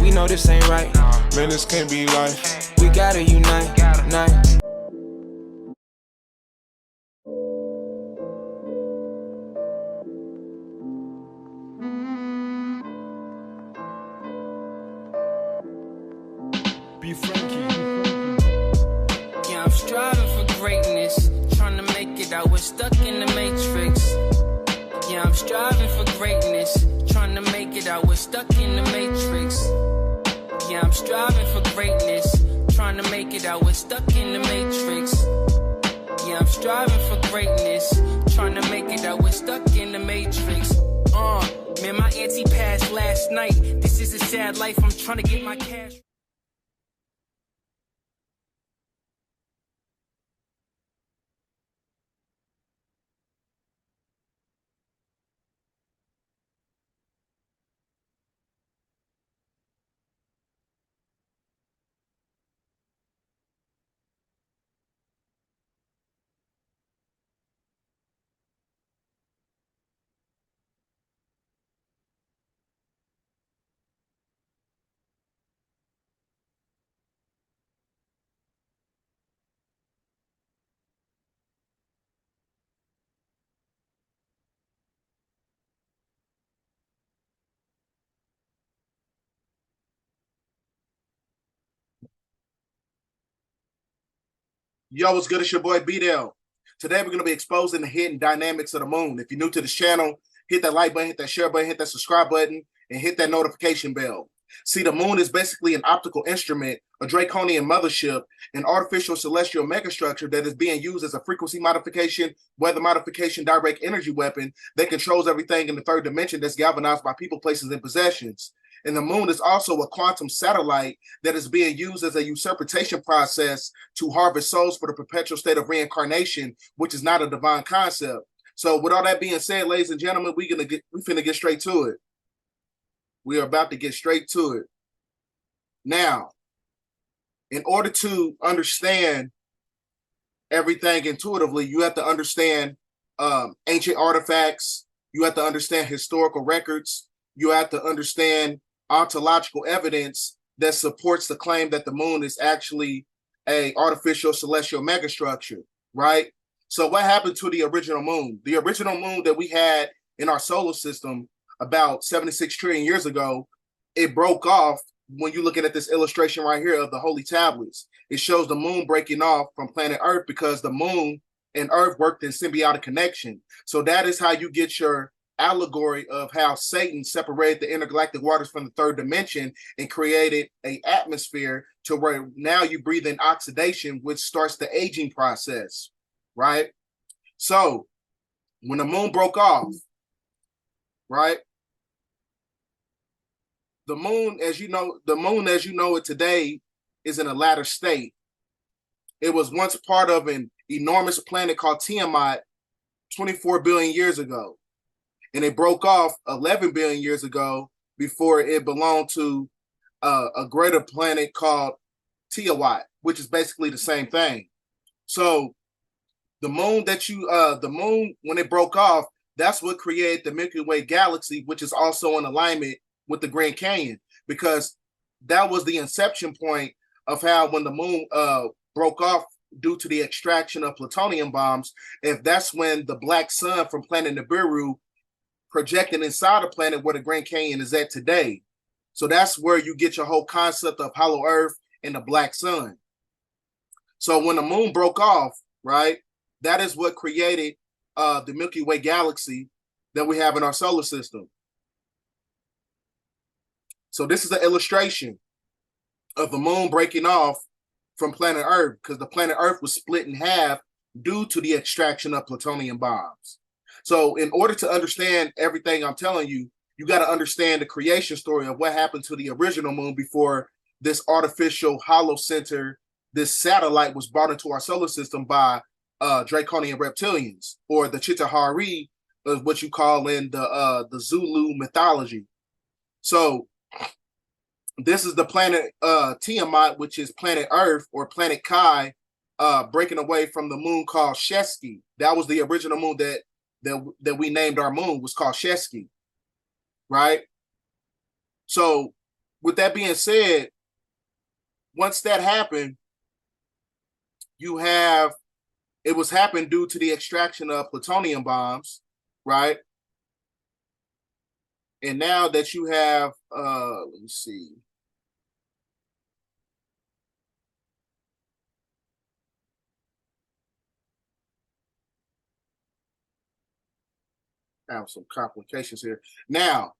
We know this ain't right. Man, this can't be life. We gotta unite. Unite. Be Frankie. Yeah, I'm striving for greatness, trying to make it out. We're stuck in the matrix. Yeah, I'm striving for greatness, trying to make it out. We're stuck in the matrix. Yeah, I'm striving for greatness, trying to make it out. We're stuck in the matrix. Yeah, I'm striving for greatness, trying to make it out. We're stuck in the matrix. Man, my auntie passed last night. This is a sad life. I'm trying to get my cash. Yo, what's good? It's your boy B-Dell. Today we're going to be exposing the hidden dynamics of the moon. If you're new to this channel, hit that like button, hit that share button, hit that subscribe button, and hit that notification bell. See, the moon is basically an optical instrument, a Draconian mothership, an artificial celestial megastructure that is being used as a frequency modification, weather modification, direct energy weapon that controls everything in the third dimension that's galvanized by people, places, and possessions. And the moon is also a quantum satellite that is being used as a usurpation process to harvest souls for the perpetual state of reincarnation, which is not a divine concept. So with all that being said, ladies and gentlemen, we finna get straight to it. We are about to get straight to it. Now, in order to understand everything intuitively, you have to understand ancient artifacts. You have to understand historical records. You have to understand ontological evidence that supports the claim that the moon is actually a artificial celestial megastructure, right? So what happened to the original moon? The original moon that we had in our solar system about 76 trillion years ago, it broke off. When you're looking at this illustration right here of the holy tablets, it shows the moon breaking off from planet Earth because the moon and Earth worked in symbiotic connection. So that is how you get your allegory of how Satan separated the intergalactic waters from the third dimension and created an atmosphere to where now you breathe in oxidation, which starts the aging process, right? So when the moon broke off, right? The moon, as you know it today, is in a latter state. It was once part of an enormous planet called Tiamat 24 billion years ago. And it broke off 11 billion years ago before it belonged to a greater planet called Tiamat, which is basically the same thing. So the moon when it broke off, that's what created the Milky Way galaxy, which is also in alignment with the Grand Canyon, because that was the inception point of how when the moon broke off due to the extraction of plutonium bombs, if that's when the black sun from planet Nibiru projecting inside the planet where the Grand Canyon is at today. So that's where you get your whole concept of hollow earth and the black sun. So when the moon broke off, right, that is what created the Milky Way galaxy that we have in our solar system. So this is an illustration of the moon breaking off from planet Earth, because the planet Earth was split in half due to the extraction of plutonium bombs. So in order to understand everything I'm telling you, you got to understand the creation story of what happened to the original moon before this artificial hollow center, this satellite, was brought into our solar system by Draconian reptilians, or the Chitahari, is what you call in the Zulu mythology. So this is the planet Tiamat, which is planet Earth or planet Kai, breaking away from the moon called Shesky. That was the original moon that we named our moon, was called Shesky, right? So with that being said, once that happened, it was happened due to the extraction of plutonium bombs, right? And now that you have, let me see. I have some complications here. Now,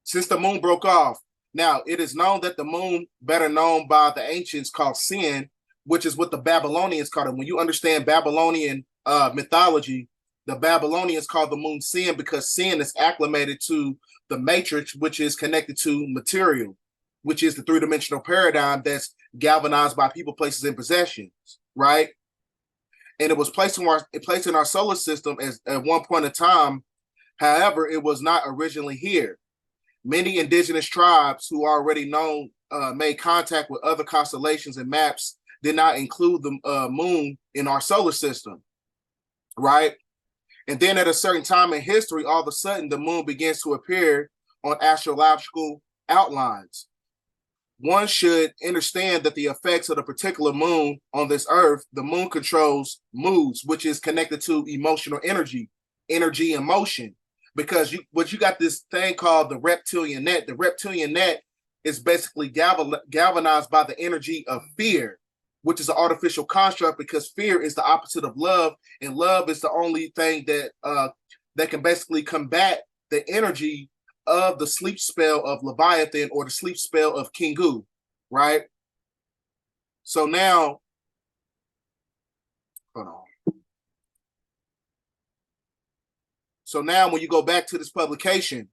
since the moon broke off, now it is known that the moon, better known by the ancients, called Sin, which is what the Babylonians called it. When you understand Babylonian mythology, the Babylonians called the moon Sin because Sin is acclimated to the matrix, which is connected to material, which is the three-dimensional paradigm that's galvanized by people, places, and possessions, right? And it was placed in our solar system as at one point in time. However, it was not originally here. Many indigenous tribes who already known made contact with other constellations and maps did not include the moon in our solar system, right? And then at a certain time in history, all of a sudden, the moon begins to appear on astrological outlines. One should understand that the effects of the particular moon on this earth, the moon controls moods, which is connected to emotional energy and motion. Because you got this thing called the reptilian net. The reptilian net is basically galvanized by the energy of fear, which is an artificial construct because fear is the opposite of love, and love is the only thing that can basically combat the energy of the sleep spell of Leviathan or the sleep spell of Kingu, right? So now, hold on. So now when you go back to this publication,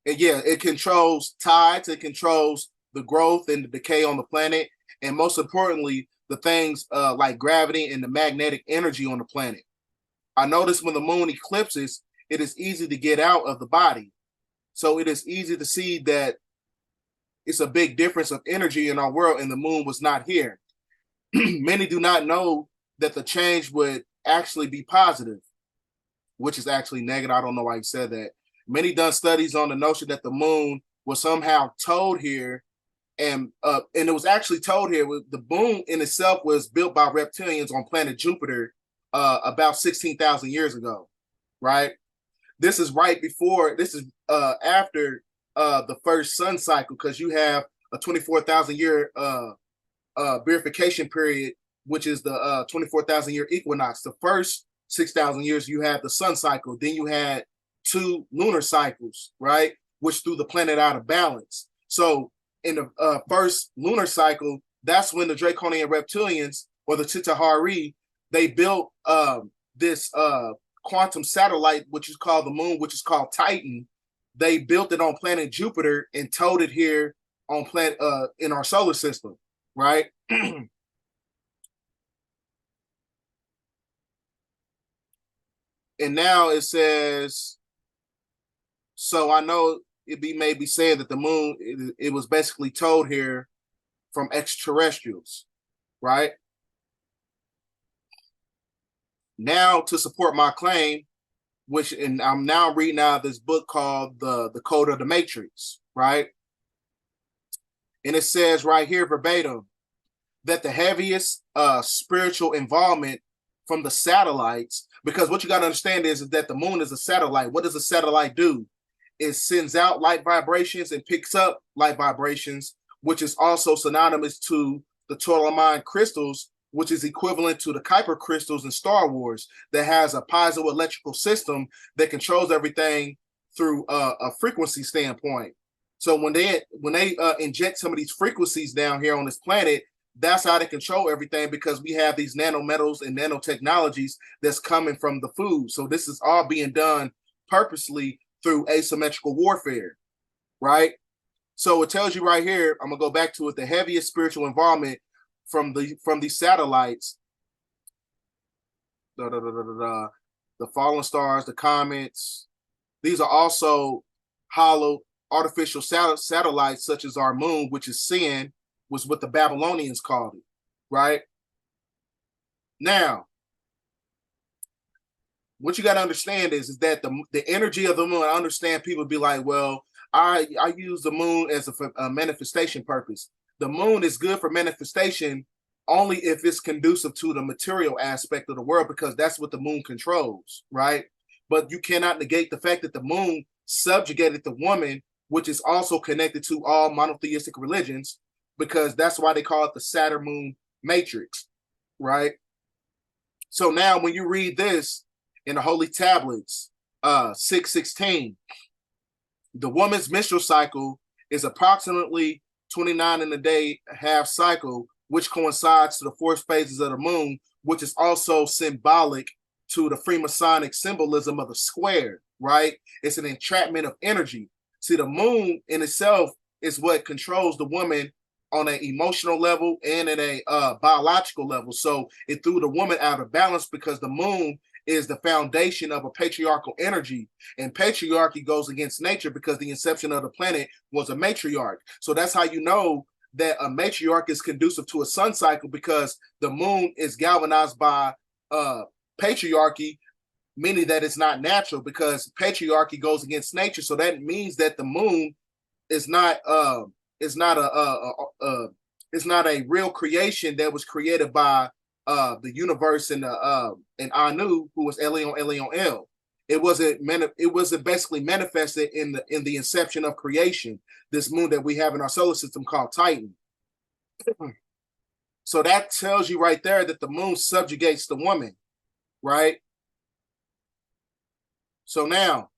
it controls tides, it controls the growth and the decay on the planet, and most importantly, the things like gravity and the magnetic energy on the planet. I noticed when the moon eclipses, it is easy to get out of the body. So it is easy to see that it's a big difference of energy in our world, and the moon was not here. Many do not know that the change would actually be positive, which is actually negative. I don't know why he said that. Many done studies on the notion that the moon was somehow told here, and it was actually told here. The moon in itself was built by reptilians on planet Jupiter about 16,000 years ago, right? This is after the first sun cycle, because you have a 24,000 year verification period, which is the 24,000 year equinox. The first 6,000 years, you had the sun cycle. Then you had 2 lunar cycles, right? Which threw the planet out of balance. So in the first lunar cycle, that's when the Draconian reptilians, or the Chitauri, they built this quantum satellite, which is called the moon, which is called Titan. They built it on planet Jupiter and towed it here on planet in our solar system, right? And now it says, so I know may be saying that the moon, it was basically towed here from extraterrestrials, right? Now to support my claim, and I'm now reading out this book called the Code of the Matrix, right? And it says right here verbatim that the heaviest spiritual involvement from the satellites, because what you got to understand is that the moon is a satellite. What does a satellite do? It sends out light vibrations and picks up light vibrations, which is also synonymous to the tourmaline crystals, which is equivalent to the Kuiper crystals in Star Wars, that has a piezoelectrical system that controls everything through a frequency standpoint. So when they inject some of these frequencies down here on this planet, that's how they control everything, because we have these nanometals and nanotechnologies that's coming from the food. So this is all being done purposely through asymmetrical warfare, right? So it tells you right here, I'm gonna go back to it, the heaviest spiritual involvement from these satellites, the fallen stars, the comets. These are also hollow artificial satellites, such as our moon, which is Sin, was what the Babylonians called it, right? Now, what you got to understand is that the energy of the moon, I understand people be like, well, I use the moon as a manifestation purpose. The moon is good for manifestation only if it's conducive to the material aspect of the world, because that's what the moon controls, right? But you cannot negate the fact that the moon subjugated the woman, which is also connected to all monotheistic religions, because that's why they call it the Saturn moon matrix, right? So now when you read this in the Holy Tablets, 616, the woman's menstrual cycle is approximately 29 in a day half cycle, which coincides to the 4 phases of the moon, which is also symbolic to the Freemasonic symbolism of the square, right? It's an entrapment of energy. See, the moon in itself is what controls the woman on an emotional level and at a biological level. So it threw the woman out of balance because the moon is the foundation of a patriarchal energy, and patriarchy goes against nature because the inception of the planet was a matriarch. So that's how you know that a matriarch is conducive to a sun cycle, because the moon is galvanized by patriarchy, meaning that it's not natural, because patriarchy goes against nature. So that means that the moon is not it's not a real creation that was created by the universe and Anu, who was Elion. It wasn't basically manifested in the inception of creation, this moon that we have in our solar system called Titan. So that tells you right there that the moon subjugates the woman, right? So now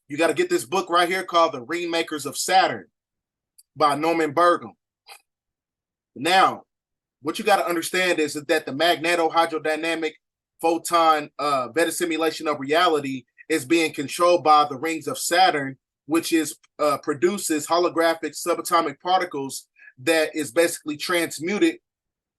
you got to get this book right here called The Remakers of Saturn by Norman Burgum. Now, what you got to understand is that the magneto-hydrodynamic photon beta simulation of reality is being controlled by the rings of Saturn, which is produces holographic subatomic particles that is basically transmuted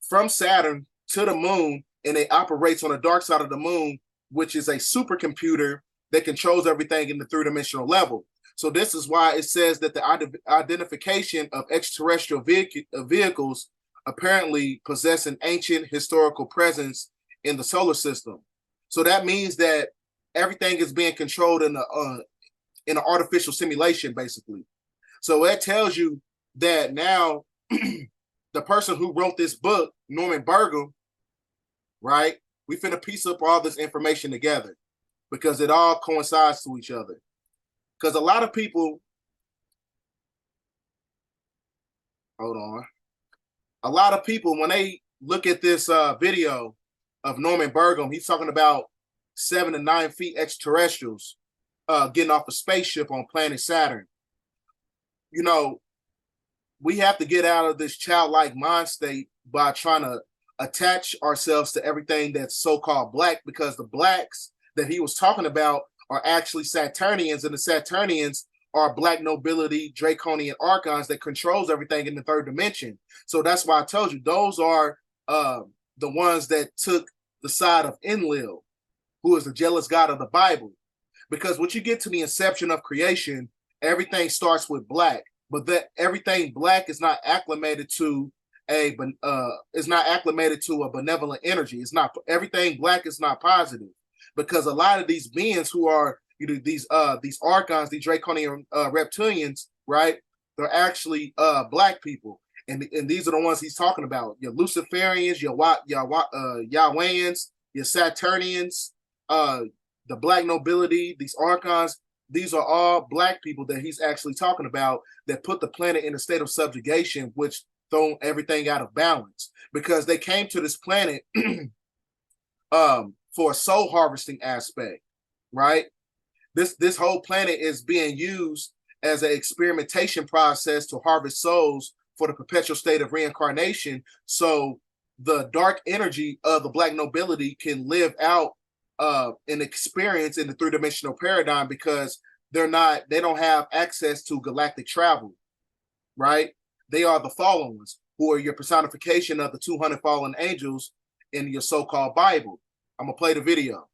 from Saturn to the moon, and it operates on the dark side of the moon, which is a supercomputer that controls everything in the 3-dimensional level. So this is why it says that the identification of extraterrestrial vehicles apparently possess an ancient historical presence in the solar system. So that means that everything is being controlled in an artificial simulation, basically. So that tells you that now the person who wrote this book, Norman Burgum, right? We finna piece up all this information together because it all coincides to each other. Because a lot of people, a lot of people, when they look at this video of Norman Burgum, he's talking about 7 to 9 feet extraterrestrials getting off a spaceship on planet Saturn. You know, we have to get out of this childlike mind state by trying to attach ourselves to everything that's so-called black, because the blacks that he was talking about are actually Saturnians, and the Saturnians are black nobility, Draconian archons that controls everything in the 3rd dimension. So that's why I told you, those are the ones that took the side of Enlil, who is the jealous God of the Bible. Because when you get to the inception of creation, everything starts with black, but that everything black is not acclimated to a benevolent energy. It's not, everything black is not positive, because a lot of these beings who are, you know, these archons, these Draconian reptilians, right? They're actually black people, and these are the ones he's talking about. Your Luciferians, your Yahwehans, your Saturnians, the black nobility, these archons. These are all black people that he's actually talking about that put the planet in a state of subjugation, which thrown everything out of balance, because they came to this planet for a soul harvesting aspect, right? This whole planet is being used as an experimentation process to harvest souls for the perpetual state of reincarnation, so the dark energy of the black nobility can live out an experience in the 3-dimensional paradigm, because they don't have access to galactic travel, right? They are the fallen ones, who are your personification of the 200 fallen angels in your so-called Bible. I'm gonna play the video.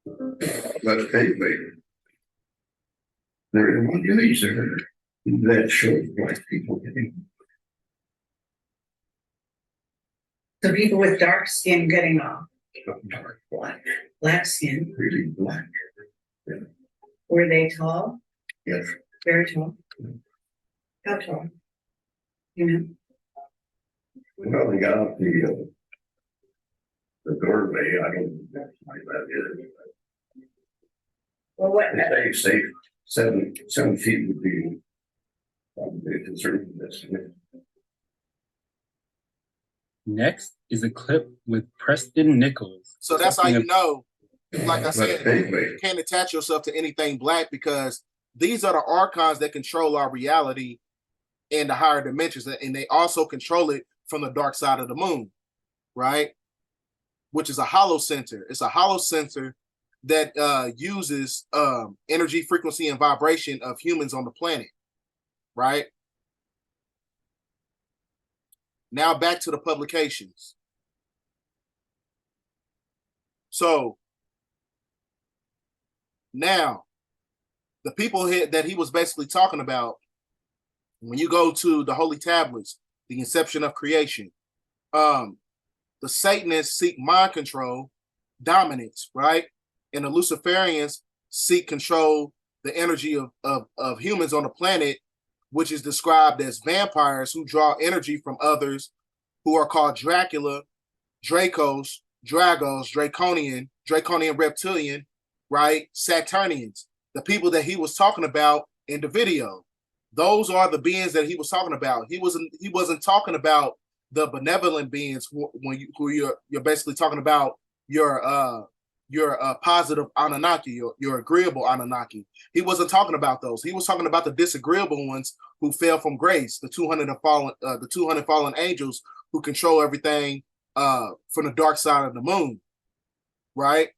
But anyway, there are one laser that shows black people getting. The people with dark skin getting off. Dark black. Black skin. Really black. Yeah. Were they tall? Yes. Very tall? How tall? You know? Well, they got out the doorway. I don't know what that is. Well, what, They say 7 feet would be probably a conservative estimate. Next is a clip with Preston Nichols. So that's how you know, like I But said, anyway, you can't attach yourself to anything black, because these are the archons that control our reality in the higher dimensions, and they also control it from the dark side of the moon, right? Which is a hollow center. It's a hollow center that uses energy, frequency, and vibration of humans on the planet, right? Now back to the publications. So now the people that he was basically talking about, when you go to the holy tablets, the inception of creation, the Satanists seek mind control, dominance, right? And the Luciferians seek control the energy of humans on the planet, which is described as vampires who draw energy from others, who are called Dracula, Dracos, Dragos, Draconian reptilian, right? Saturnians, the people that he was talking about in the video. Those are the beings that he was talking about. He wasn't talking about the benevolent beings who you're basically talking about your positive Anunnaki, your agreeable Anunnaki. He wasn't talking about those. He was talking about the disagreeable ones who fell from grace, the 200 fallen angels who control everything from the dark side of the moon, right?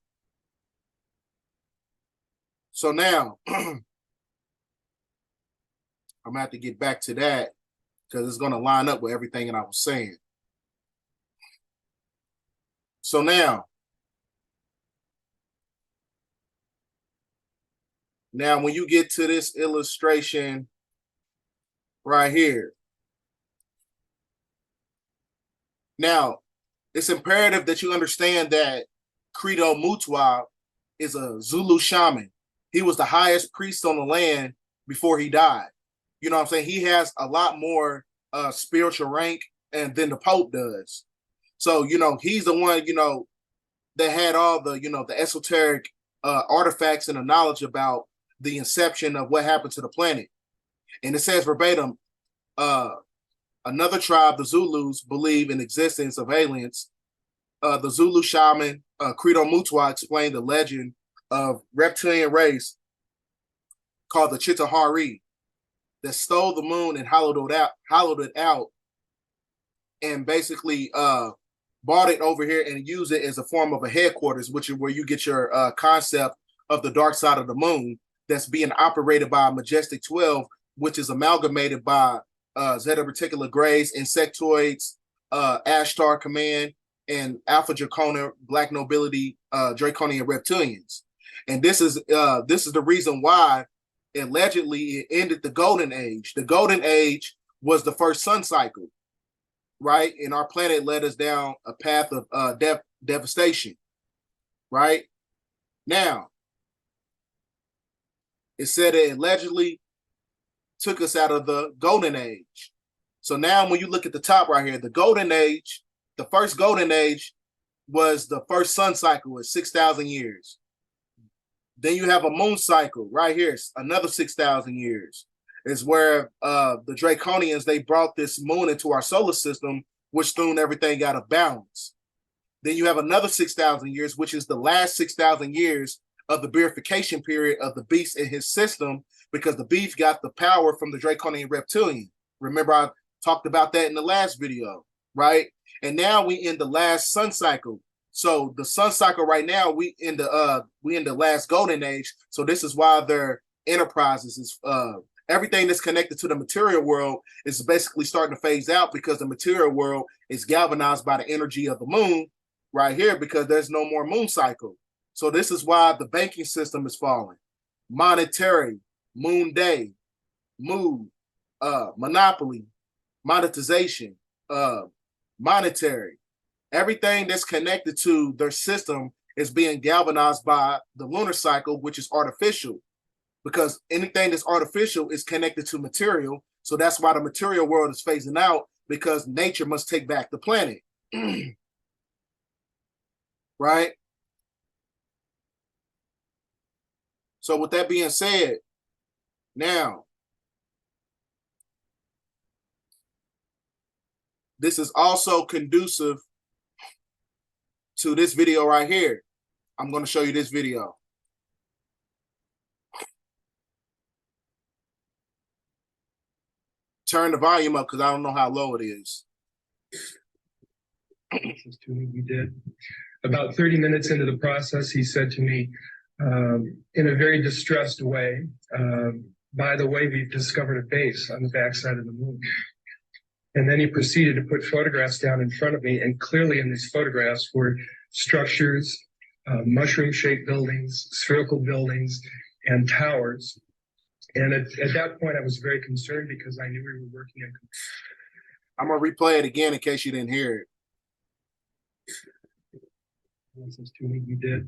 So now I'm gonna have to get back to that because it's gonna line up with everything that I was saying. So now when you get to this illustration right here, now it's imperative that you understand that Credo Mutwa is a Zulu shaman. He was the highest priest on the land before he died. You know what I'm saying? He has a lot more spiritual rank than the Pope does. So, he's the one, that had all the, the esoteric artifacts and the knowledge about the inception of what happened to the planet. And it says verbatim, another tribe, the Zulus, believe in existence of aliens. The Zulu shaman, Credo Mutwa, explained the legend of reptilian race called the Chitahari that stole the moon and hollowed it out, and basically bought it over here and used it as a form of a headquarters, which is where you get your concept of the dark side of the moon that's being operated by Majestic 12, which is amalgamated by Zeta Reticula Grays, Insectoids, Ashtar Command, and Alpha Dracona Black Nobility Draconian Reptilians. And this is the reason why allegedly it ended the Golden Age. The Golden Age was the first sun cycle, right? And our planet led us down a path of devastation, right? Now, it said it allegedly took us out of the Golden Age. So now when you look at the top right here, the Golden Age, the first Golden Age was the first sun cycle at 6,000 years. Then you have a moon cycle right here, another 6,000 years. Is where the Draconians, they brought this moon into our solar system, which threw everything out of balance. Then you have another 6,000 years, which is the last 6,000 years of the beatification period of the beast in his system, because the beast got the power from the Draconian reptilian. Remember, I talked about that in the last video, right? And now we in the last sun cycle. So the sun cycle right now, we in the last golden age. So this is why their enterprises is everything that's connected to the material world is basically starting to phase out, because the material world is galvanized by the energy of the moon right here, because there's no more moon cycle. So this is why the banking system is falling. Monetary, moon day, mood, monopoly, monetization, monetary. Everything that's connected to their system is being galvanized by the lunar cycle, which is artificial. because anything that's artificial is connected to material. So that's why the material world is phasing out, because nature must take back the planet. Right? So with that being said, now, this is also conducive to this video right here. I'm going to show you this video. Turn the volume up because I don't know how low it is. We did. About 30 minutes into the process, he said to me, in a very distressed way, by the way, we've discovered a base on the backside of the moon. And then he proceeded to put photographs down in front of me, and clearly in these photographs were structures, mushroom-shaped buildings, spherical buildings, and towers. And at that point, I was very concerned because I knew we were working in... I'm going to replay it again in case you didn't hear it. We did.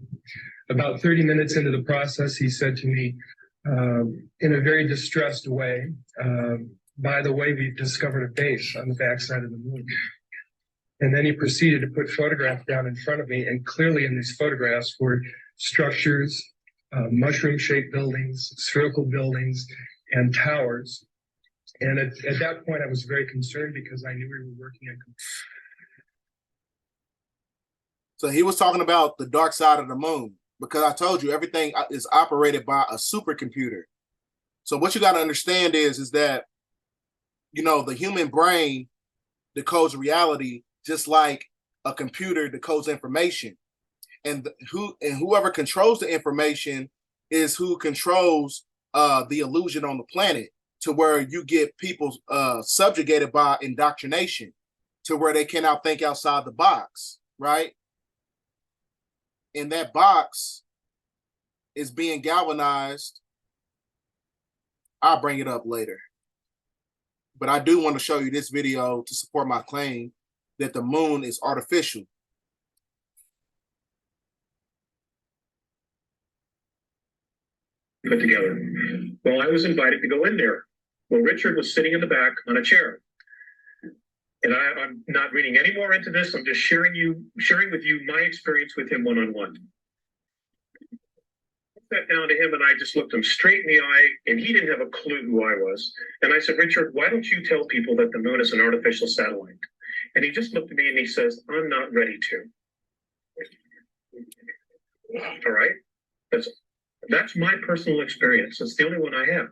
About 30 minutes into the process, he said to me, in a very distressed way, by the way, we've discovered a base on the backside of the moon. And then he proceeded to put photographs down in front of me, and clearly in these photographs were structures, mushroom-shaped buildings, spherical buildings, and towers. And at that point, I was very concerned because I knew we were working in... So he was talking about the dark side of the moon, because I told you everything is operated by a supercomputer. So what you got to understand is that, you know, the human brain decodes reality just like a computer decodes information. And whoever controls the information is who controls the illusion on the planet, to where you get people subjugated by indoctrination, to where they cannot think outside the box, right? And that box is being galvanized. I'll bring it up later. But I do want to show you this video to support my claim that the moon is artificial. Put together. Well, I was invited to go in there. Well, Richard was sitting in the back on a chair. And I'm not reading any more into this. I'm just sharing with you my experience with him one-on-one. I sat down to him and I just looked him straight in the eye, and he didn't have a clue who I was. And I said, Richard, why don't you tell people that the moon is an artificial satellite? And he just looked at me and he says, I'm not ready to. All right? That's my personal experience. It's the only one I have.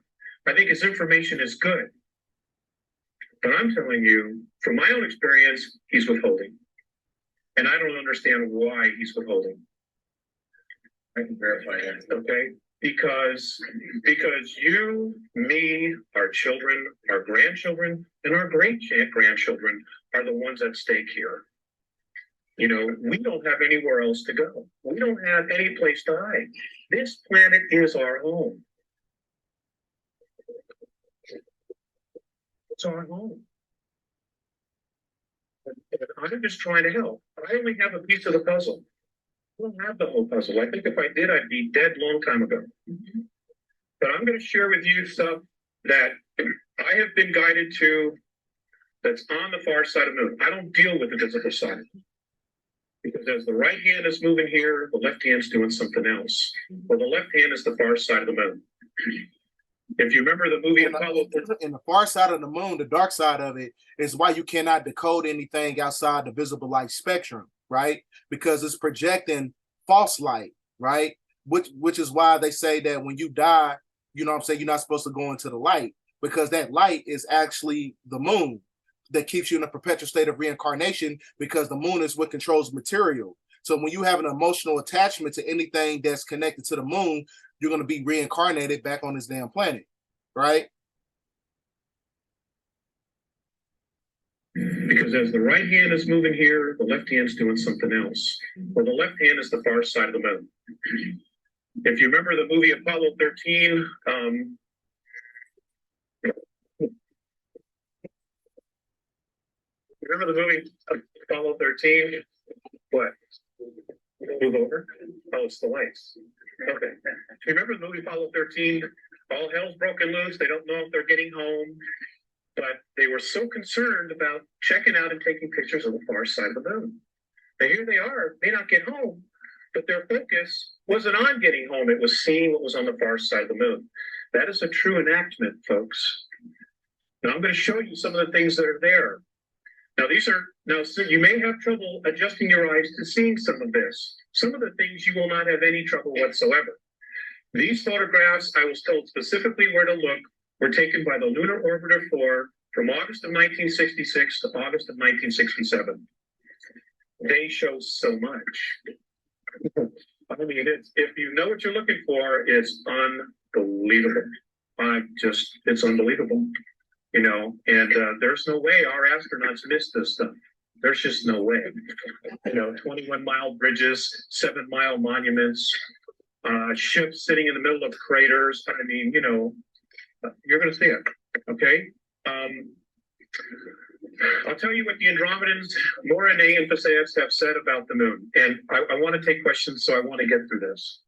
I think his information is good. But I'm telling you, from my own experience, he's withholding. And I don't understand why he's withholding. I can verify that. Okay? Because you, me, our children, our grandchildren, and our great-grandchildren are the ones at stake here. You know, we don't have anywhere else to go. We don't have any place to hide. This planet is our home. It's our home. And I'm just trying to help. I only have a piece of the puzzle. I don't have the whole puzzle. I think if I did, I'd be dead a long time ago. But I'm going to share with you stuff that I have been guided to that's on the far side of the moon. I don't deal with the visible side. Because as the right hand is moving here, the left hand's doing something else. Well, the left hand is the far side of the moon. If you remember the movie Apollo... In the far side of the moon, the dark side of it, is why you cannot decode anything outside the visible light spectrum, right? Because it's projecting false light, right? Which is why they say that when you die, you know what I'm saying, you're not supposed to go into the light, because that light is actually the moon that keeps you in a perpetual state of reincarnation, because the moon is what controls material. So when you have an emotional attachment to anything that's connected to the moon, you're going to be reincarnated back on this damn planet, right? Because as the right hand is moving here, the left hand's doing something else. Well, the left hand is the far side of the moon. If you remember the movie Apollo 13, remember the movie Apollo 13? What? Move over? Oh, it's the lights. Okay. Do you remember the movie Apollo 13 All hell's broken loose. They don't know if they're getting home. But they were so concerned about checking out and taking pictures of the far side of the moon. And here they are, may not get home, but their focus wasn't on getting home. It was seeing what was on the far side of the moon. That is a true enactment, folks. Now I'm going to show you some of the things that are there. Now so you may have trouble adjusting your eyes to seeing some of this. Some of the things you will not have any trouble whatsoever. These photographs, I was told specifically where to look, were taken by the Lunar Orbiter 4 from August of 1966 to August of 1967. They show so much. I mean, if you know what you're looking for, it's unbelievable. It's unbelievable. You know, and there's no way our astronauts missed this stuff. There's just no way. 21-mile bridges, 7-mile monuments, ships sitting in the middle of craters. I mean, you're going to see it. Okay. I'll tell you what the Andromedans, Morine and Phaseus, have said about the moon. And I want to take questions, so I want to get through this.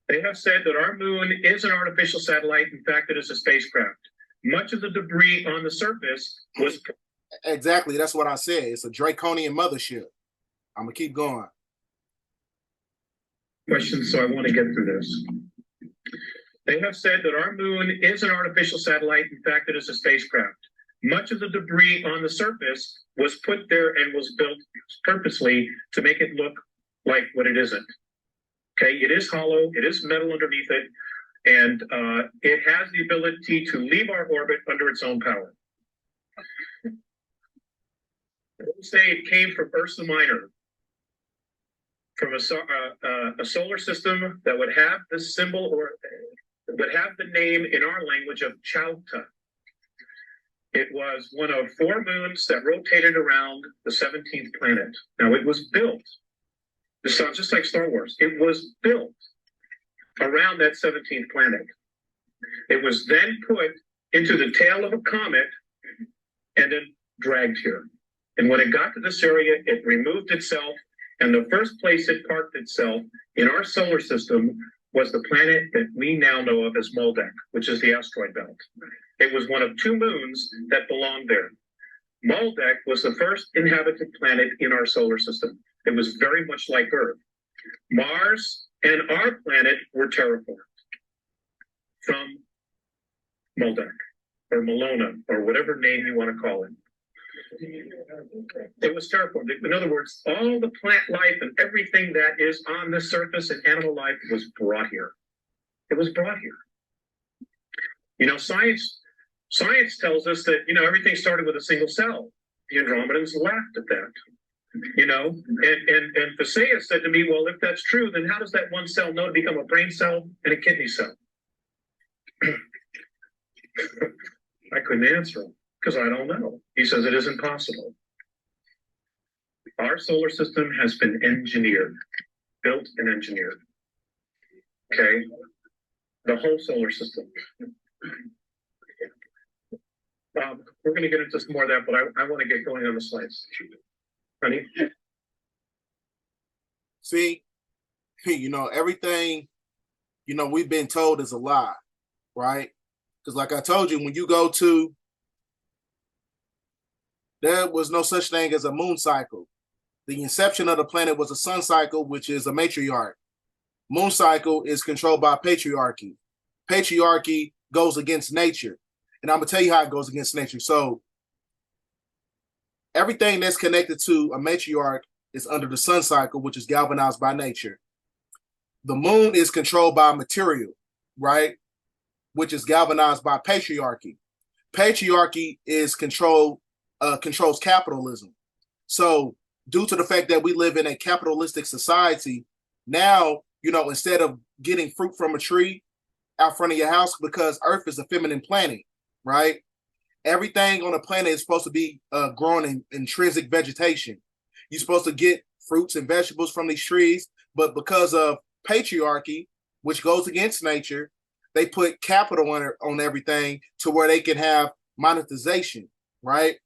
They have said that our moon is an artificial satellite. In fact, it is a spacecraft. Much of the debris on the surface was... Exactly. That's what I said. It's a Draconian mothership. I'm going to keep going. Questions, so I want to get through this. They have said that our moon is an artificial satellite. In fact, it is a spacecraft. Much of the debris on the surface was put there and was built purposely to make it look like what it isn't. Okay, it is hollow, it is metal underneath it, and it has the ability to leave our orbit under its own power. They say it came from Ursa Minor, from a solar system that would have the symbol or would have the name in our language of Chauta. It was one of 4 moons that rotated around the 17th planet. Now, it was built. This sounds just like Star Wars. It was built around that 17th planet. It was then put into the tail of a comet and then dragged here. And when it got to this area, it removed itself. And the first place it parked itself in our solar system was the planet that we now know of as Moldek, which is the asteroid belt. It was one of 2 moons that belonged there. Moldek was the first inhabited planet in our solar system. It was very much like Earth. Mars and our planet were terraformed from Moldek or Malona or whatever name you want to call it. It was terraformed. In other words, all the plant life and everything that is on the surface and animal life was brought here. It was brought here. Science tells us that, everything started with a single cell. The Andromedans laughed at that. And Phaseus said to me, well, if that's true, then how does that one cell know to become a brain cell and a kidney cell? I couldn't answer him because I don't know. He says it isn't possible. Our solar system has been engineered, built and engineered. Okay? The whole solar system. We're going to get into some more of that, but I want to get going on the slides. Honey? See, everything, we've been told is a lie, right? Because like I told you, when you go to, there was no such thing as a moon cycle. The inception of the planet was a sun cycle, which is a matriarch. Moon cycle is controlled by patriarchy. Patriarchy goes against nature. And I'm going to tell you how it goes against nature. So everything that's connected to a matriarch is under the sun cycle, which is galvanized by nature. The moon is controlled by material, right? Which is galvanized by patriarchy. Patriarchy is controls capitalism. So due to the fact that we live in a capitalistic society, now, instead of getting fruit from a tree out front of your house, because Earth is a feminine planet, right? Everything on the planet is supposed to be growing in intrinsic vegetation. You're supposed to get fruits and vegetables from these trees, but because of patriarchy, which goes against nature, they put capital on everything to where they can have monetization, right?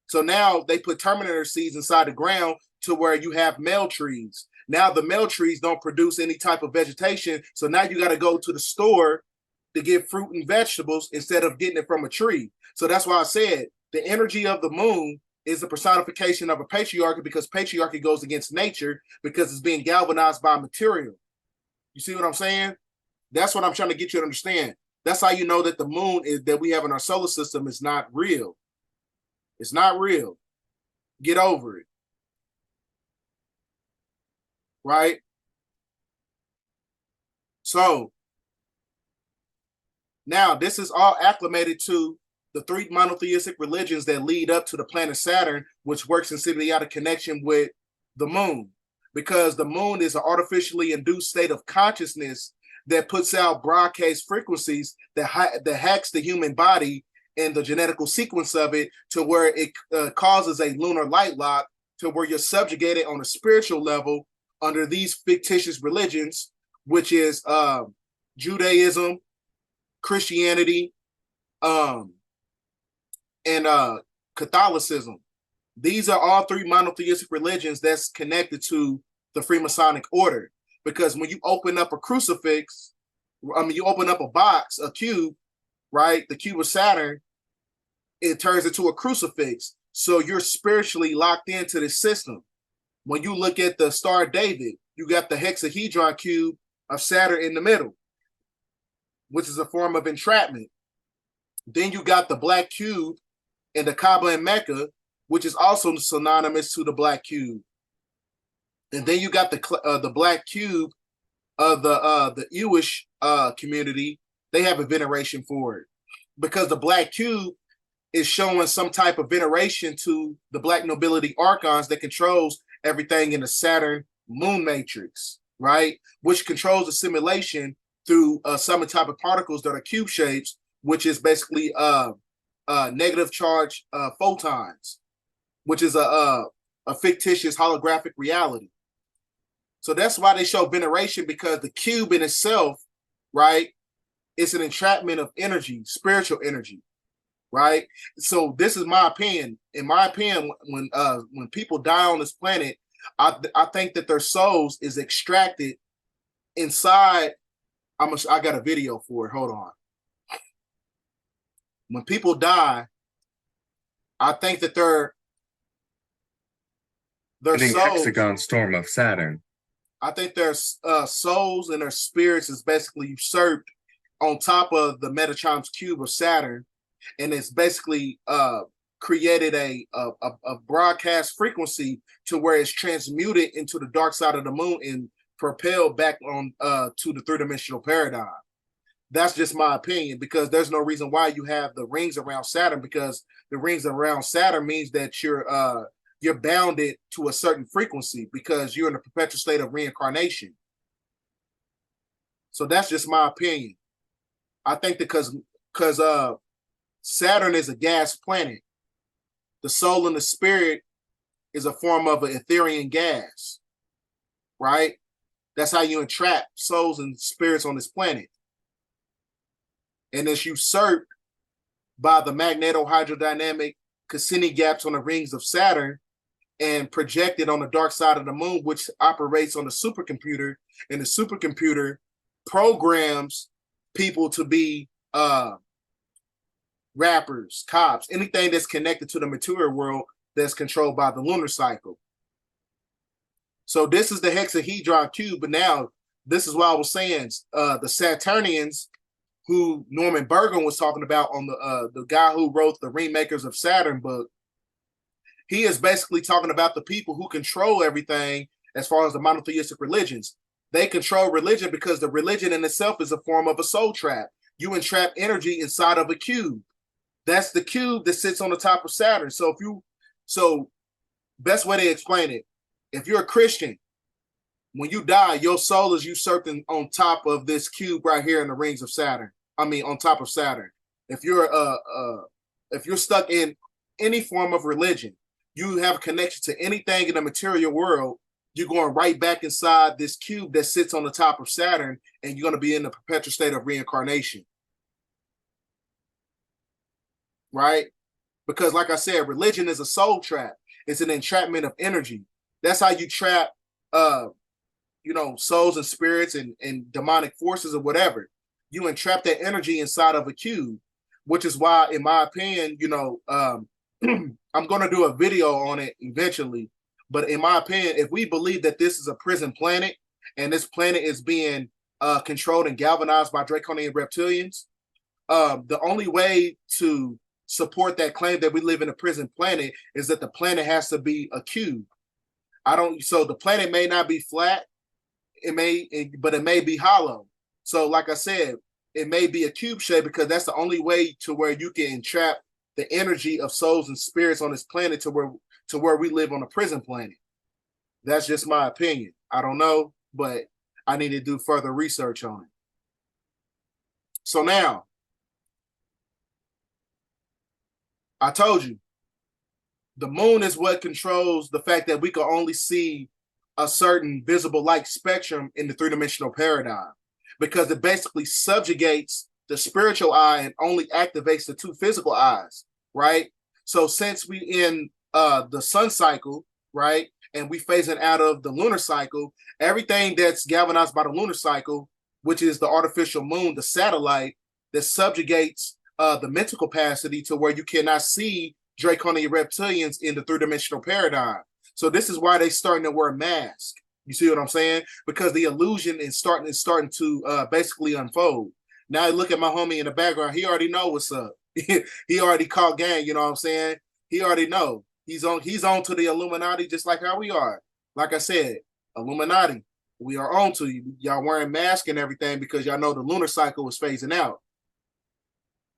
So now they put terminator seeds inside the ground to where you have male trees. Now the male trees don't produce any type of vegetation, so now you got to go to the store to get fruit and vegetables instead of getting it from a tree. So that's why I said the energy of the moon is the personification of a patriarchy, because patriarchy goes against nature because it's being galvanized by material. You see what I'm saying? That's what I'm trying to get you to understand. That's how you know that the moon is that we have in our solar system is not real. It's not real. Get over it. Right? So now this is all acclimated to the three monotheistic religions that lead up to the planet Saturn, which works in symbiotic connection with the moon, because the moon is an artificially induced state of consciousness that puts out broadcast frequencies that hacks the human body and the genetical sequence of it to where it causes a lunar light lock, to where you're subjugated on a spiritual level under these fictitious religions, which is Judaism, Christianity, and Catholicism. These are all three monotheistic religions that's connected to the Freemasonic order. Because when you open up a crucifix, you open up a box, a cube, right? The cube of Saturn, it turns into a crucifix. So you're spiritually locked into this system. When you look at the Star of David, you got the hexahedron cube of Saturn in the middle, which is a form of entrapment. Then you got the black cube in the Kaaba and Mecca, which is also synonymous to the black cube. And then you got the black cube of the Jewish community. They have a veneration for it, because the black cube is showing some type of veneration to the black nobility archons that controls everything in the Saturn moon matrix, right? Which controls the simulation through some type of particles that are cube shapes, which is basically negative charge photons, which is a fictitious holographic reality. So that's why they show veneration, because the cube in itself, right, it's an entrapment of energy, spiritual energy, right? So this is my opinion. In my opinion, when people die on this planet, I think that their souls is extracted inside. I got a video for it. Hold on. When people die, I think that their souls, hexagon storm of Saturn. I think their souls and their spirits is basically usurped on top of the Metatron's cube of Saturn, and it's basically created a broadcast frequency to where it's transmuted into the dark side of the moon and propelled back on to the three-dimensional paradigm. That's just my opinion, because there's no reason why you have the rings around Saturn, because the rings around Saturn means that you're bounded to a certain frequency, because you're in a perpetual state of reincarnation. So that's just my opinion. I think that because Saturn is a gas planet, the soul and the spirit is a form of an Ethereal gas, right? That's how you entrap souls and spirits on this planet. And it's usurped by the magneto-hydrodynamic Cassini gaps on the rings of Saturn and projected on the dark side of the moon, which operates on the supercomputer. And the supercomputer programs people to be rappers, cops, anything that's connected to the material world that's controlled by the lunar cycle. So this is the hexahedron cube. But now, this is what I was saying. The Saturnians, who Norman Bergen was talking about on the guy who wrote the Remakers of Saturn book, he is basically talking about the people who control everything as far as the monotheistic religions. They control religion because the religion in itself is a form of a soul trap. You entrap energy inside of a cube. That's the cube that sits on the top of Saturn. So best way to explain it, if you're a Christian, when you die, your soul is usurped on top of this cube right here in the rings of Saturn. On top of Saturn. If you're stuck in any form of religion, you have a connection to anything in the material world, you're going right back inside this cube that sits on the top of Saturn, and you're going to be in the perpetual state of reincarnation. Right? Because like I said, religion is a soul trap. It's an entrapment of energy. That's how you trap souls and spirits and demonic forces or whatever. you entrap that energy inside of a cube, which is why, in my opinion, you know, I'm going to do a video on it eventually. But in my opinion, if we believe that this is a prison planet and this planet is being controlled and galvanized by Draconian reptilians, the only way to support that claim that we live in a prison planet is that the planet has to be a cube. So the planet may not be flat, but it may be hollow. So like I said, it may be a cube shape because that's the only way to where you can entrap the energy of souls and spirits on this planet to where we live on a prison planet. That's just my opinion. I don't know, but I need to do further research on it. So now, I told you, the moon is what controls the fact that we can only see a certain visible light spectrum in the three-dimensional paradigm, because it basically subjugates the spiritual eye and only activates the two physical eyes, right? So since we in the sun cycle, right, and we phasing out of the lunar cycle, everything that's galvanized by the lunar cycle, which is the artificial moon, the satellite, that subjugates the mental capacity to where you cannot see Draconian reptilians in the three-dimensional paradigm. So this is why they're starting to wear masks. You see what I'm saying? Because the illusion is starting to basically unfold. Now look at my homie in the background. He already know what's up. He already caught gang. You know what I'm saying? He already know. He's on to the Illuminati just like how we are. Like I said, Illuminati. We are on to you. Y'all wearing masks and everything because y'all know the lunar cycle is phasing out.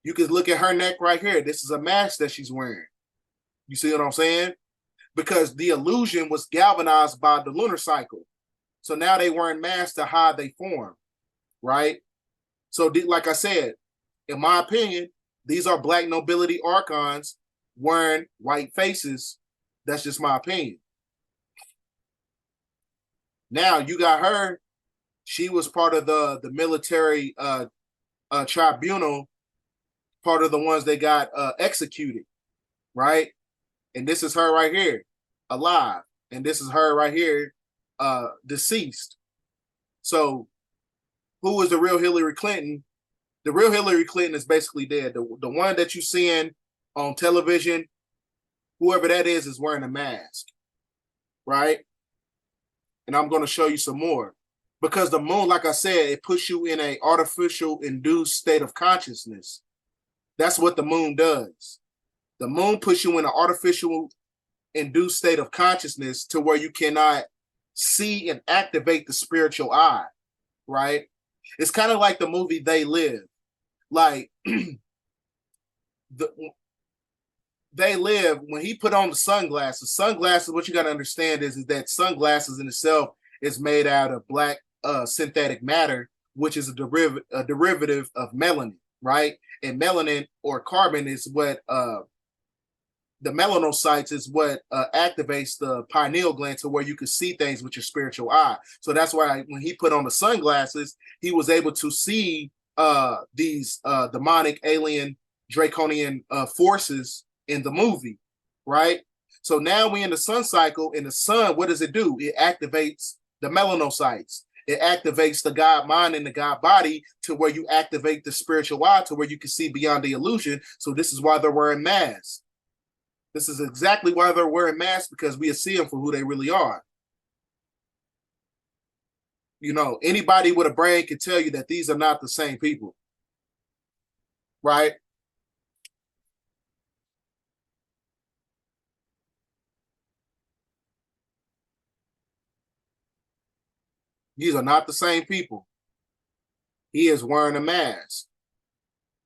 You can look at her neck right here. This is a mask that she's wearing. You see what I'm saying? Because the illusion was galvanized by the lunar cycle. So now they wearing masks to hide they form, right? So like I said, in my opinion, these are black nobility archons wearing white faces. That's just my opinion. Now you got her. She was part of the military tribunal, part of the ones that got executed, right? And this is her right here, alive. And this is her right here, deceased. So who is the real Hillary Clinton? The real Hillary Clinton is basically dead. The one that you seeing on television, whoever that is wearing a mask, right? And I'm going to show you some more. Because the moon, like I said, it puts you in an artificial induced state of consciousness. That's what the moon does. The moon puts you in an artificial induced state of consciousness to where you cannot see and activate the spiritual eye, right? It's kind of like the movie They Live. Like, They Live, when he put on the sunglasses, what you got to understand is that sunglasses in itself is made out of black synthetic matter, which is a derivative of melanin, right? And melanin or carbon is what the melanocytes is what activates the pineal gland to where you can see things with your spiritual eye. So that's why when he put on the sunglasses, he was able to see these demonic alien draconian forces in the movie, right? So now we in the sun cycle. In the sun, what does it do? It activates the melanocytes. It activates the God mind and the God body to where you activate the spiritual eye to where you can see beyond the illusion. So this is why they're wearing masks. This is exactly why they're wearing masks, because we see them for who they really are. You know, anybody with a brain can tell you that these are not the same people, right? These are not the same people. He is wearing a mask.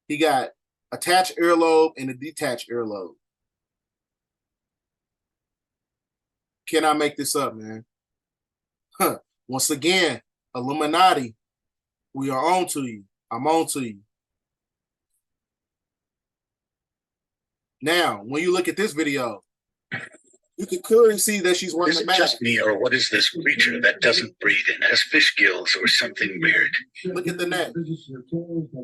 He got attached earlobe and a detached earlobe. Can I make this up, man? Huh. Once again, Illuminati, we are on to you. I'm on to you. Now, when you look at this video, you can clearly see that she's wearing Is a it mask. just me, or what is this creature that doesn't breathe and has fish gills or something weird? Look at the neck.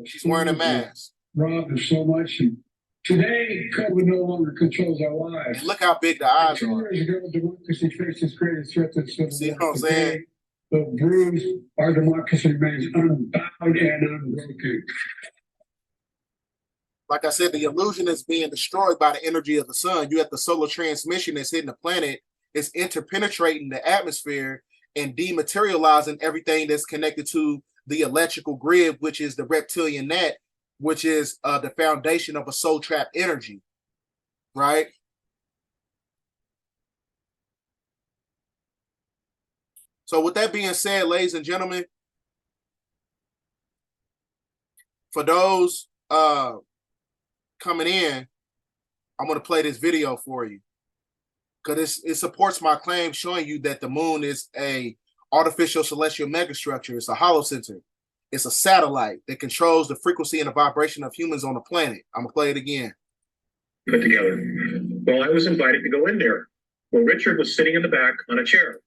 She's wearing a mask. Robbed us so much. And today, COVID no longer controls our lives. Look how big the eyes 2 are. years ago, democracy faced its greatest threat to civil See war. what I'm saying? Though bruised, our democracy remains unbowed and unbroken. Like I said, the illusion is being destroyed by the energy of the sun. You have the solar transmission that's hitting the planet, it's interpenetrating the atmosphere and dematerializing everything that's connected to the electrical grid, which is the reptilian net, which is the foundation of a soul trap energy, right? So with that being said, ladies and gentlemen, for those coming in, I'm going to play this video for you because it supports my claim showing you that the moon is a artificial celestial megastructure. It's a hollow center. It's a satellite that controls the frequency and the vibration of humans on the planet. I'm going to play it again. Put together. Well, I was invited to go in there. Well, Richard was sitting in the back on a chair.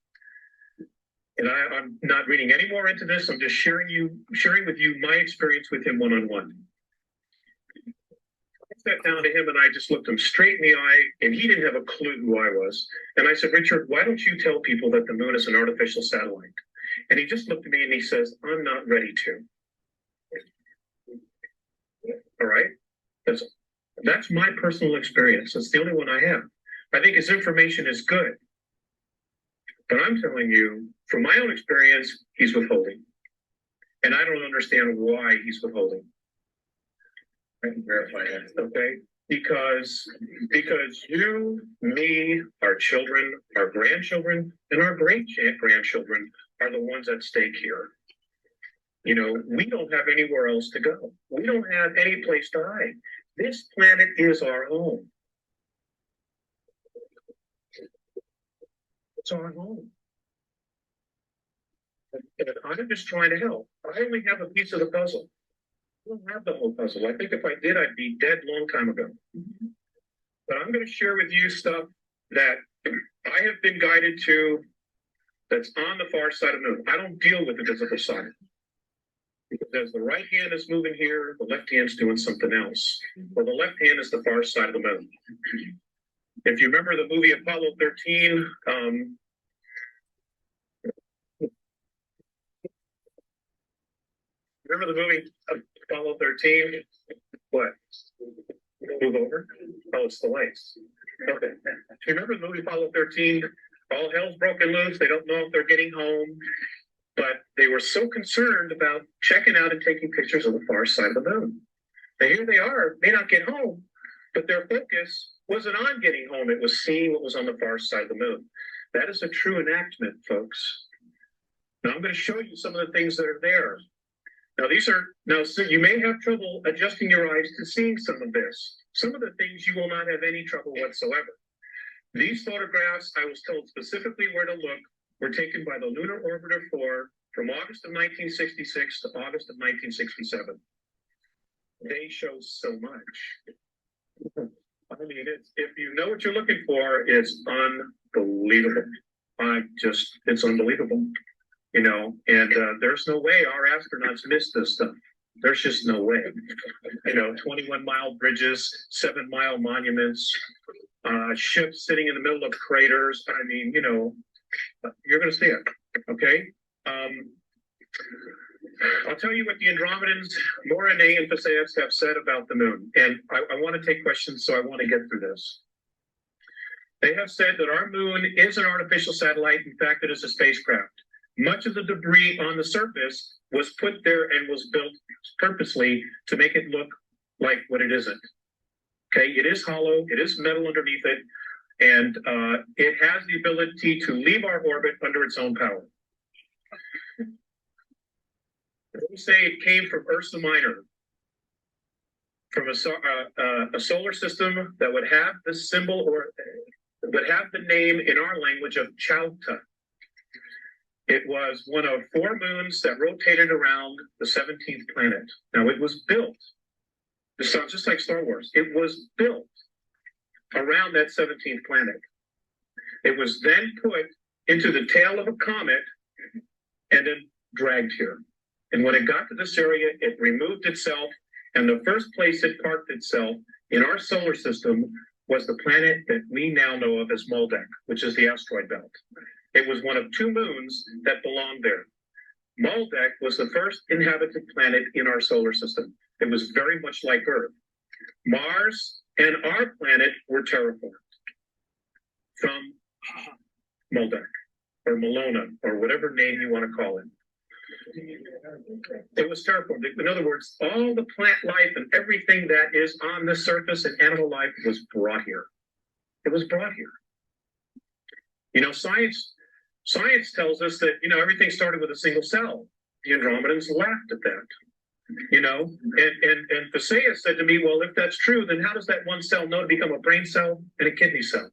And I'm not reading any more into this. I'm just sharing with you my experience with him one-on-one. I sat down to him and I just looked him straight in the eye, and he didn't have a clue who I was. And I said, Richard, why don't you tell people that the moon is an artificial satellite? And he just looked at me and he says, I'm not ready to. All right? That's my personal experience. That's the only one I have. I think his information is good. But I'm telling you, from my own experience, he's withholding. And I don't understand why he's withholding. I can verify that. Okay? Because you, me, our children, our grandchildren, and our great-grandchildren are the ones at stake here. You know, we don't have anywhere else to go. We don't have any place to hide. This planet is our home. It's our home. And I'm just trying to help. I only have a piece of the puzzle. I don't have the whole puzzle. I think if I did, I'd be dead a long time ago. But I'm going to share with you stuff that I have been guided to that's on the far side of the moon. I don't deal with the visible side. Because as the right hand is moving here, the left hand's doing something else. Well, the left hand is the far side of the moon. If you remember the movie Apollo 13, remember the movie Apollo 13? What? Move over? Oh, it's the lights. Okay. You remember the movie Apollo 13? All hell's broken loose. They don't know if they're getting home. But they were so concerned about checking out and taking pictures of the far side of the moon. Now here they are, may not get home, but their focus wasn't on getting home. It was seeing what was on the far side of the moon. That is a true enactment, folks. Now I'm going to show you some of the things that are there. Now so you may have trouble adjusting your eyes to seeing some of this. Some of the things you will not have any trouble whatsoever. These photographs, I was told specifically where to look, were taken by the Lunar Orbiter 4 from August of 1966 to August of 1967. They show so much. I mean, if you know what you're looking for, it's unbelievable. It's unbelievable. You know, and there's no way our astronauts missed this stuff. There's just no way. You know, 21-mile bridges, 7-mile monuments, ships sitting in the middle of craters. I mean, you know, you're going to see it. Okay. I'll tell you what the Andromedans, Morine and Phaseus, have said about the moon. And I want to take questions, so I want to get through this. They have said that our moon is an artificial satellite. In fact, it is a spacecraft. Much of the debris on the surface was put there and was built purposely to make it look like what it isn't. Okay, it is hollow, it is metal underneath it, and it has the ability to leave our orbit under its own power. They say it came from Ursa Minor, from a solar system that would have the symbol or would have the name in our language of Chauta. It was one of 4 moons that rotated around the 17th planet. Now, it was built. This sounds just like Star Wars. It was built around that 17th planet. It was then put into the tail of a comet and then dragged here. And when it got to this area, it removed itself. And the first place it parked itself in our solar system was the planet that we now know of as Moldak, which is the asteroid belt. It was one of 2 moons that belonged there. Maldek was the first inhabited planet in our solar system. It was very much like Earth. Mars and our planet were terraformed from Maldek or Malona or whatever name you want to call it. It was terraformed. In other words, all the plant life and everything that is on the surface and animal life was brought here. It was brought here. You know, science tells us that, you know, everything started with a single cell. The Andromedans laughed at that. You know, and Thesea said to me, well, if that's true, then how does that one cell know to become a brain cell and a kidney cell?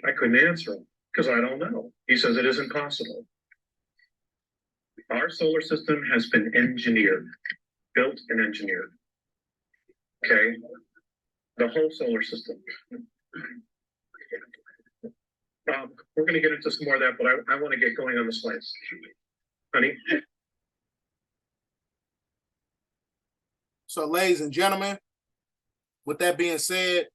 I couldn't answer him because I don't know. He says it isn't possible. Our solar system has been engineered, built and engineered. Okay? The whole solar system. We're going to get into some more of that, but I want to get going on the slides. Honey? So, ladies and gentlemen, with that being said,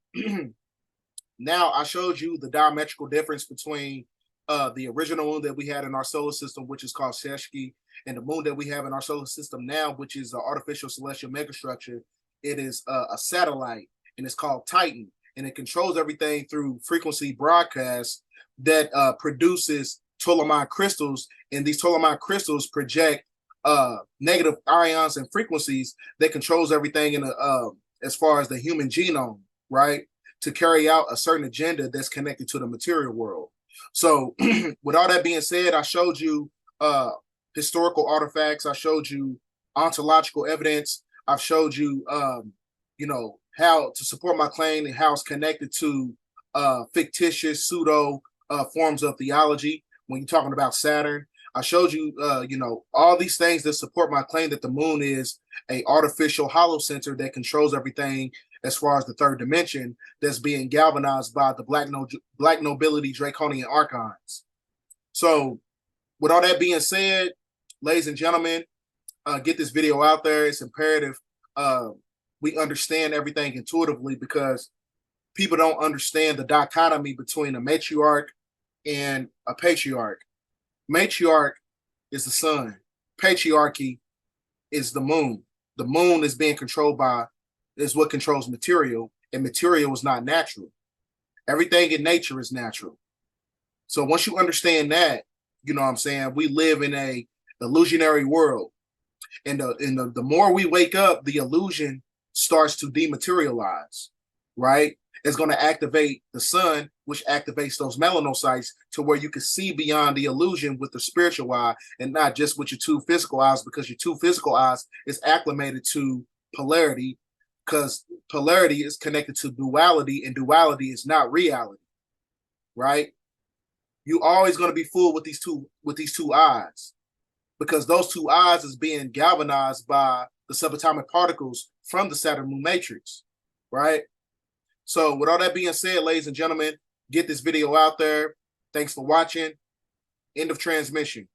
now I showed you the diametrical difference between the original moon that we had in our solar system, which is called Sheshki, and the moon that we have in our solar system now, which is an artificial celestial megastructure. It is a satellite, and it's called Titan, and it controls everything through frequency broadcasts that produces Ptolemaic crystals, and these Ptolemaic crystals project negative ions and frequencies that controls everything in as far as the human genome, right? To carry out a certain agenda that's connected to the material world. So with all that being said, I showed you historical artifacts. I showed you ontological evidence. I've showed you, you know, how to support my claim and how it's connected to fictitious pseudo forms of theology. When you're talking about Saturn, I showed you, you know, all these things that support my claim that the moon is a artificial hollow center that controls everything as far as the third dimension that's being galvanized by the black nobility Draconian archons. So with all that being said, ladies and gentlemen, get this video out there. It's imperative we understand everything intuitively, because people don't understand the dichotomy between a matriarch and a patriarch. Matriarch is the sun. Patriarchy is the moon. The moon is being controlled by, is what controls material, and material is not natural. Everything in nature is natural. So once you understand that, you know what I'm saying, we live in a illusionary world. And the more we wake up, the illusion starts to dematerialize, right? It's going to activate the sun, which activates those melanocytes to where you can see beyond the illusion with the spiritual eye and not just with your 2 physical eyes, because your 2 physical eyes is acclimated to polarity, because polarity is connected to duality, and duality is not reality, right? You always going to be fooled with these two eyes, because those 2 eyes is being galvanized by the subatomic particles from the Saturn moon matrix, right? So with all that being said, ladies and gentlemen, get this video out there. Thanks for watching. End of transmission.